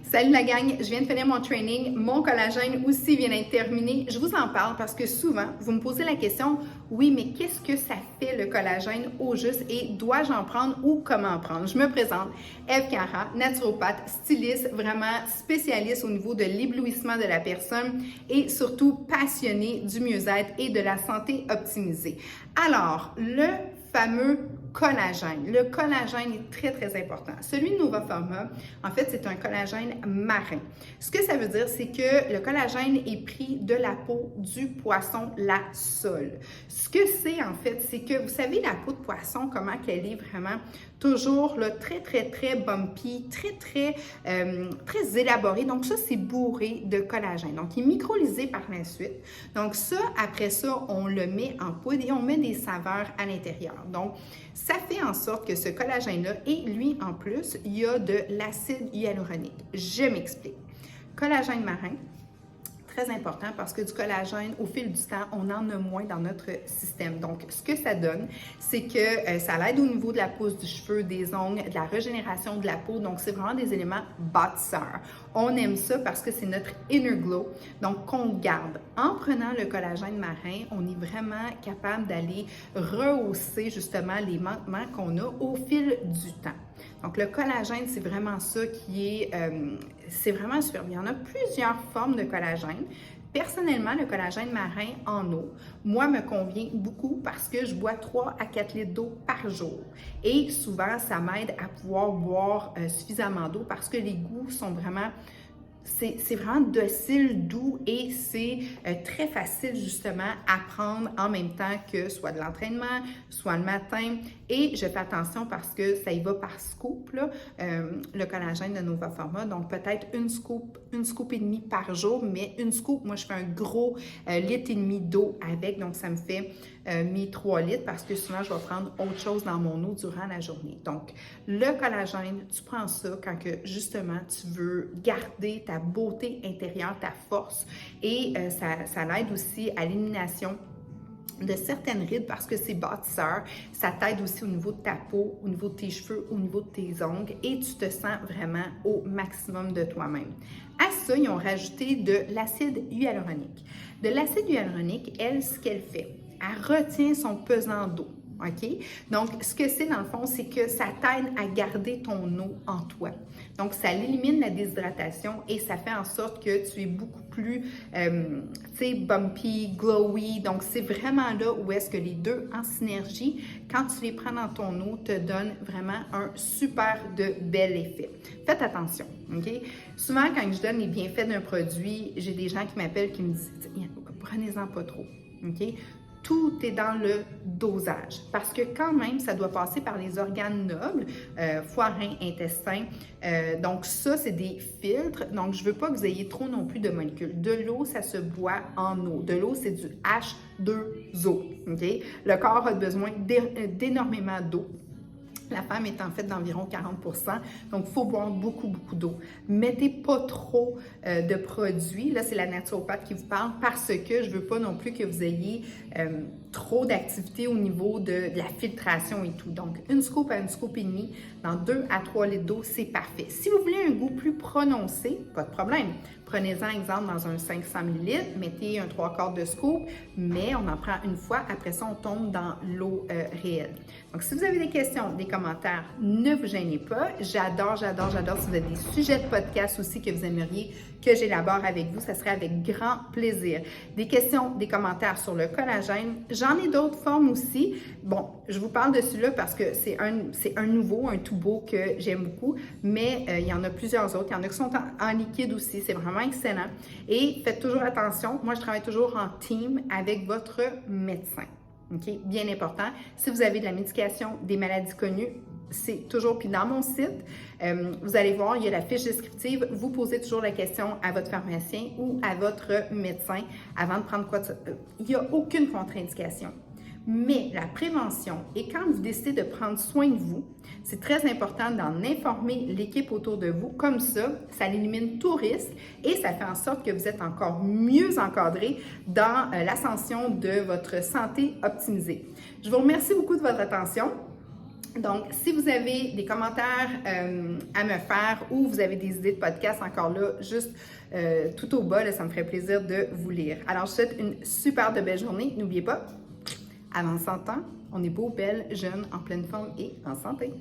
Salut la gang, je viens de finir mon training, mon collagène aussi vient d'être terminé. Je vous en parle parce que souvent, vous me posez la question, oui, mais qu'est-ce que ça fait le collagène au juste et dois-je en prendre ou comment en prendre? Je me présente, Eve Cara, naturopathe, styliste, vraiment spécialiste au niveau de l'éblouissement de la personne et surtout passionnée du mieux-être et de la santé optimisée. Alors, le fameux collagène. Le collagène est très, très important. Celui de Nova Pharma, en fait, c'est un collagène marin. Ce que ça veut dire, c'est que le collagène est pris de la peau du poisson, la sole. Ce que c'est, en fait, c'est que, vous savez, la peau de poisson, comment qu'elle est vraiment toujours là, très, très, très bumpy, très, très, très élaborée. Donc, ça, c'est bourré de collagène. Donc, il est microlysé par la suite. Donc, ça, après ça, on le met en poudre et on met des saveurs à l'intérieur. Donc, ça fait en sorte que ce collagène-là, et lui, en plus, il y a de l'acide hyaluronique. Je m'explique. Collagène marin, très important parce que du collagène, au fil du temps, on en a moins dans notre système. Donc, ce que ça donne, c'est que ça l'aide au niveau de la pousse du cheveu, des ongles, de la régénération de la peau. Donc, c'est vraiment des éléments bâtisseurs. On aime ça parce que c'est notre inner glow. Donc, qu'on garde. En prenant le collagène marin, on est vraiment capable d'aller rehausser justement les manquements qu'on a au fil du temps. Donc, le collagène, c'est vraiment ça qui est, c'est vraiment super. Il y en a plusieurs formes de collagène. Personnellement, le collagène marin en eau, moi, me convient beaucoup parce que je bois 3 à 4 litres d'eau par jour. Et souvent, ça m'aide à pouvoir boire suffisamment d'eau parce que les goûts sont vraiment... C'est vraiment docile, doux et c'est très facile justement à prendre en même temps que soit de l'entraînement, soit le matin. Et je fais attention parce que ça y va par scoop, là, le collagène de Nova Pharma. Donc peut-être une scoop et demie par jour, mais une scoop, moi je fais un gros litre et demi d'eau avec. Donc ça me fait mes 3 litres parce que souvent je vais prendre autre chose dans mon eau durant la journée. Donc le collagène, tu prends ça quand que justement tu veux garder ta beauté intérieure, ta force et ça l'aide aussi à l'élimination de certaines rides parce que c'est bâtisseur. Ça t'aide aussi au niveau de ta peau, au niveau de tes cheveux, au niveau de tes ongles et tu te sens vraiment au maximum de toi-même. À ça, ils ont rajouté de l'acide hyaluronique. De l'acide hyaluronique, elle, ce qu'elle fait, elle retient son pesant d'eau. OK? Donc, ce que c'est dans le fond, c'est que ça t'aide à garder ton eau en toi. Donc, ça élimine la déshydratation et ça fait en sorte que tu es beaucoup plus, tu sais, bumpy, glowy. Donc, c'est vraiment là où est-ce que les deux en synergie, quand tu les prends dans ton eau, te donnent vraiment un super de bel effet. Faites attention, OK? Souvent, quand je donne les bienfaits d'un produit, j'ai des gens qui m'appellent qui me disent « Prenez-en pas trop, OK? » Tout est dans le dosage parce que quand même, ça doit passer par les organes nobles, foie, rein, intestin. Donc ça, c'est des filtres. Donc, je ne veux pas que vous ayez trop non plus de molécules. De l'eau, ça se boit en eau. De l'eau, c'est du H2O. Okay? Le corps a besoin d'énormément d'eau. La femme est en fait d'environ 40%, donc il faut boire beaucoup, beaucoup d'eau. Mettez pas trop de produits, là c'est la naturopathe qui vous parle, parce que je veux pas non plus que vous ayez trop d'activité au niveau de la filtration et tout. Donc une scoop à une scoop et demie dans 2 à 3 litres d'eau, c'est parfait. Si vous voulez un goût plus prononcé, pas de problème. Prenez-en exemple dans un 500 ml, mettez un 3/4 de scoop, mais on en prend une fois, après ça on tombe dans l'eau réelle. Donc si vous avez des questions, des commentaires, ne vous gênez pas. J'adore si vous avez des sujets de podcast aussi que vous aimeriez que j'élabore avec vous, ça serait avec grand plaisir. Des questions, des commentaires sur le collagène. J'en ai d'autres formes aussi. Bon, je vous parle de celui-là parce que c'est un nouveau, un tout beau que j'aime beaucoup, mais il y en a plusieurs autres. Il y en a qui sont en liquide aussi. C'est vraiment excellent. Et faites toujours attention. Moi, je travaille toujours en team avec votre médecin. OK? Bien important. Si vous avez de la médication, des maladies connues, c'est toujours, puis dans mon site, vous allez voir, il y a la fiche descriptive. Vous posez toujours la question à votre pharmacien ou à votre médecin avant de prendre quoi. Il n'y a aucune contre-indication. Mais la prévention, et quand vous décidez de prendre soin de vous, c'est très important d'en informer l'équipe autour de vous. Comme ça élimine tout risque et ça fait en sorte que vous êtes encore mieux encadré dans l'ascension de votre santé optimisée. Je vous remercie beaucoup de votre attention. Donc, si vous avez des commentaires à me faire ou vous avez des idées de podcast encore là, juste tout au bas, là, ça me ferait plaisir de vous lire. Alors, je vous souhaite une super de belle journée. N'oubliez pas, avant 100 ans, on est beau, belle, jeune, en pleine forme et en santé.